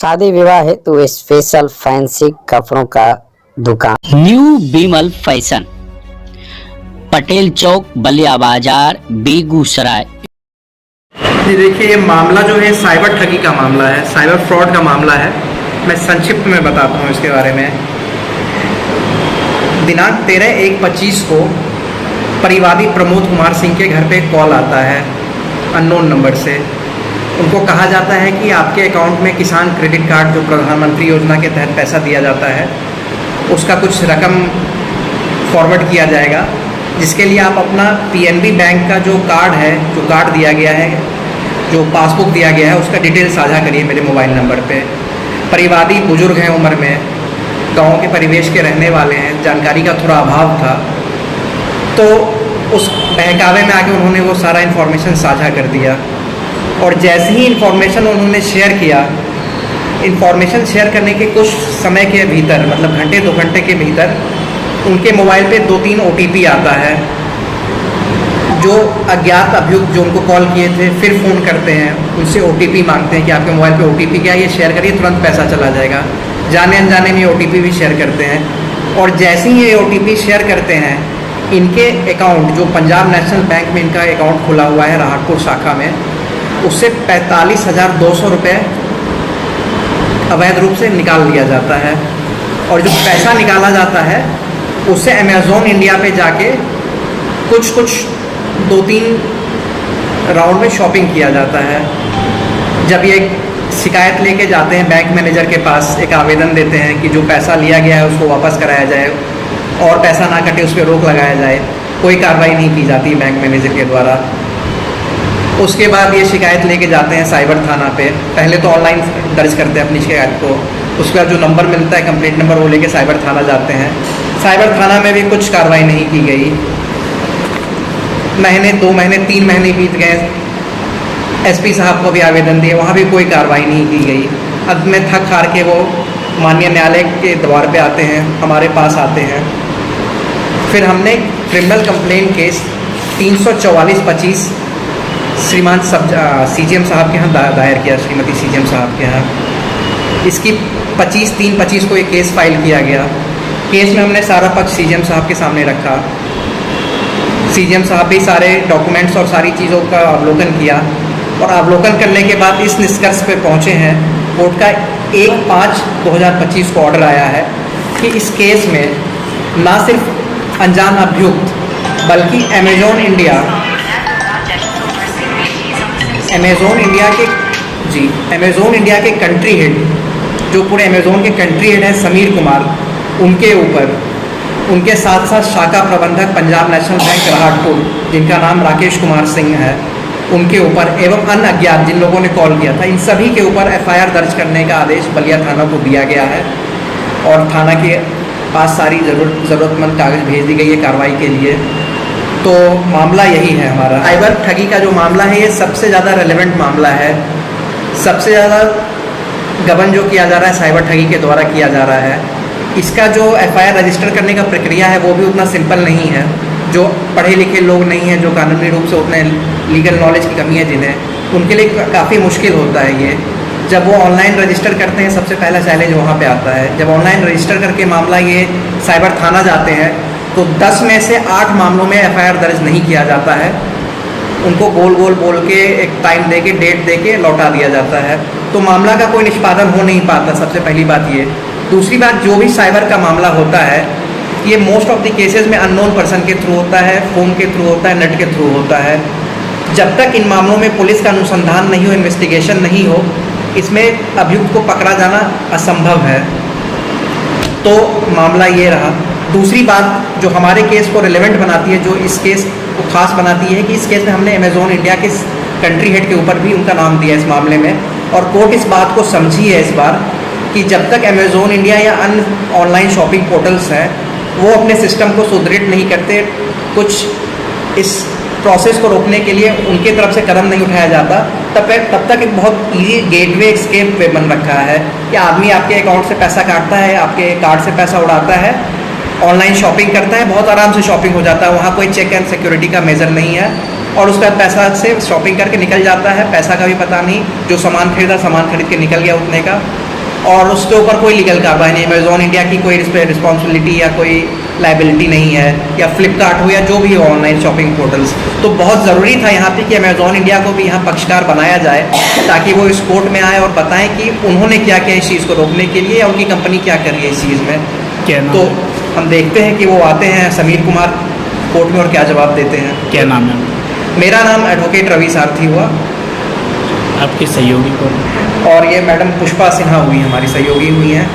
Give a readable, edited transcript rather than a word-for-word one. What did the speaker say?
शादी विवाह हेतु स्पेशल फैंसी कपड़ों का दुकान न्यू बीमल फैशन, पटेल चौक, बलिया बाजार, बेगूसराय। जी देखिए, ये मामला जो है साइबर ठगी का मामला है, साइबर फ्रॉड का मामला है। मैं संक्षिप्त में बताता हूँ इसके बारे में। दिनांक 13/1/25 को परिवादी प्रमोद कुमार सिंह के घर पे कॉल आता है अननोन नंबर से। उनको कहा जाता है कि आपके अकाउंट में किसान क्रेडिट कार्ड जो प्रधानमंत्री योजना के तहत पैसा दिया जाता है उसका कुछ रकम फॉरवर्ड किया जाएगा, जिसके लिए आप अपना पीएनबी बैंक का जो कार्ड है, जो कार्ड दिया गया है, जो पासबुक दिया गया है, उसका डिटेल साझा करिए मेरे मोबाइल नंबर पे। परिवादी बुजुर्ग हैं उम्र में, गांव के परिवेश के रहने वाले हैं, जानकारी का थोड़ा अभाव था, तो उस बहकावे में आके उन्होंने वो सारा इन्फॉर्मेशन साझा कर दिया। और जैसे ही इन्फॉर्मेशन उन्होंने शेयर किया, इन्फॉर्मेशन शेयर करने के कुछ समय के भीतर, मतलब घंटे 2 घंटे के भीतर, उनके मोबाइल पे 2-3 OTP आता है। जो अज्ञात अभियुक्त जो उनको कॉल किए थे फिर फ़ोन करते हैं, उनसे OTP मांगते हैं कि आपके मोबाइल पे OTP क्या है, ये शेयर करिए, तुरंत पैसा चला जाएगा। जाने अनजाने में OTP भी शेयर करते हैं। और जैसे ही ये OTP शेयर करते हैं, इनके अकाउंट जो पंजाब नेशनल बैंक में इनका अकाउंट खुला हुआ है राहतपुर शाखा में, उससे 45,200 रुपये अवैध रूप से निकाल लिया जाता है। और जो पैसा निकाला जाता है उससे अमेज़ॉन इंडिया पे जाके कुछ 2-3 राउंड में शॉपिंग किया जाता है। जब ये शिकायत लेके जाते हैं बैंक मैनेजर के पास, एक आवेदन देते हैं कि जो पैसा लिया गया है उसको वापस कराया जाए और पैसा ना कटे उस पर रोक लगाया जाए, कोई कार्रवाई नहीं की जाती बैंक मैनेजर के द्वारा। उसके बाद ये शिकायत लेके जाते हैं साइबर थाना पे। पहले तो ऑनलाइन दर्ज करते हैं अपनी शिकायत को, उसके बाद जो नंबर मिलता है कंप्लेंट नंबर, वो लेके साइबर थाना जाते हैं। साइबर थाना में भी कुछ कार्रवाई नहीं की गई। महीने, 2 महीने, 3 महीने बीत गए। SP साहब को भी आवेदन दिए, वहाँ भी कोई कार्रवाई नहीं की गई। अब में थक हार के वो माननीय न्यायालय के द्वार पे आते हैं, हमारे पास आते हैं। फिर हमने क्रिमिनल कंप्लेंट केस 344/25 श्रीमान CGM साहब के यहाँ दायर किया, श्रीमती CGM साहब के यहाँ। इसकी 25/3/25 को एक केस फाइल किया गया। केस में हमने सारा पक्ष CGM साहब के सामने रखा। CGM साहब भी सारे डॉक्यूमेंट्स और सारी चीज़ों का अवलोकन किया और अवलोकन करने के बाद इस निष्कर्ष पे पहुँचे हैं, कोर्ट का 1/5/2025 को ऑर्डर आया है कि इस केस में ना सिर्फ अनजान अभियुक्त बल्कि अमेज़ॉन इंडिया के कंट्री हेड, जो पूरे अमेज़ॉन के कंट्री हेड हैं समीर कुमार, उनके ऊपर, उनके साथ साथ शाखा प्रबंधक पंजाब नेशनल बैंक राहतपुर जिनका नाम राकेश कुमार सिंह है, उनके ऊपर एवं अन्य अज्ञात जिन लोगों ने कॉल किया था, इन सभी के ऊपर FIR दर्ज करने का आदेश बलिया थाना को दिया गया है। और थाना के पास सारी ज़रूरतमंद कागज़ भेज दी गई है कार्रवाई के लिए। तो मामला यही है हमारा। साइबर ठगी का जो मामला है, ये सबसे ज़्यादा रेलेवेंट मामला है। सबसे ज़्यादा गबन जो किया जा रहा है साइबर ठगी के द्वारा किया जा रहा है। इसका जो FIR रजिस्टर करने का प्रक्रिया है वो भी उतना सिंपल नहीं है। जो पढ़े लिखे लोग नहीं हैं, जो कानूनी रूप से उतने लीगल नॉलेज की कमी है जिन्हें, उनके लिए काफ़ी मुश्किल होता है ये। जब वो ऑनलाइन रजिस्टर करते हैं, सबसे पहला चैलेंज वहाँ पे आता है। जब ऑनलाइन रजिस्टर करके मामला ये साइबर थाना जाते हैं तो 10 में से 8 मामलों में FIR दर्ज नहीं किया जाता है। उनको बोल के एक टाइम दे के, डेट दे के लौटा दिया जाता है। तो मामला का कोई निष्पादन हो नहीं पाता, सबसे पहली बात ये। दूसरी बात, जो भी साइबर का मामला होता है ये मोस्ट ऑफ द केसेस में अननोन पर्सन के थ्रू होता है, फ़ोन के थ्रू होता है, नेट के थ्रू होता है। जब तक इन मामलों में पुलिस का अनुसंधान नहीं हो, इन्वेस्टिगेशन नहीं हो, इसमें अभियुक्त को पकड़ा जाना असंभव है। तो मामला ये रहा। दूसरी बात जो हमारे केस को रिलेवेंट बनाती है, जो इस केस को खास बनाती है, कि इस केस में हमने अमेज़ॉन इंडिया के कंट्री हेड के ऊपर भी उनका नाम दिया इस मामले में। और कोर्ट इस बात को समझी है इस बार कि जब तक अमेज़ॉन इंडिया या अन्य ऑनलाइन शॉपिंग पोर्टल्स हैं वो अपने सिस्टम को सुदृढ़ नहीं करते, कुछ इस प्रोसेस को रोकने के लिए उनके तरफ से कदम नहीं उठाया जाता, तब तक एक बहुत ईजी गेटवे, एस्केप वे बन रखा है कि आदमी आपके अकाउंट से पैसा काटता है, आपके कार्ड से पैसा उड़ाता है, ऑनलाइन शॉपिंग करता है, बहुत आराम से शॉपिंग हो जाता है। वहाँ कोई चेक एंड सिक्योरिटी का मेजर नहीं है और उसका पैसा से शॉपिंग करके निकल जाता है, पैसा का भी पता नहीं, जो सामान खरीदा सामान खरीद के निकल गया उतने का। और उसके ऊपर कोई लीगल कार्रवाई नहीं, अमेजोन इंडिया की कोई रिस्पॉन्सिबिलिटी या कोई लाइबिलिटी नहीं है, या फ्लिपकार्ट हो या जो भी हो ऑनलाइन शॉपिंग पोर्टल्स। तो बहुत ज़रूरी था यहाँ पे कि अमेजोन इंडिया को भी यहाँ पक्षकार बनाया जाए, ताकि वो इस कोर्ट में आए और बताएं कि उन्होंने क्या किया इस चीज़ को रोकने के लिए, या उनकी कंपनी क्या कर रही है इस चीज़ में। क्या नाम तो है? हम देखते हैं कि वो आते हैं समीर कुमार कोर्ट में और क्या जवाब देते हैं। क्या नाम है? मेरा नाम एडवोकेट रवि सारथी हुआ, आपके सहयोगी कौन? और ये मैडम पुष्पा सिन्हा हुई हमारी सहयोगी हुई हैं।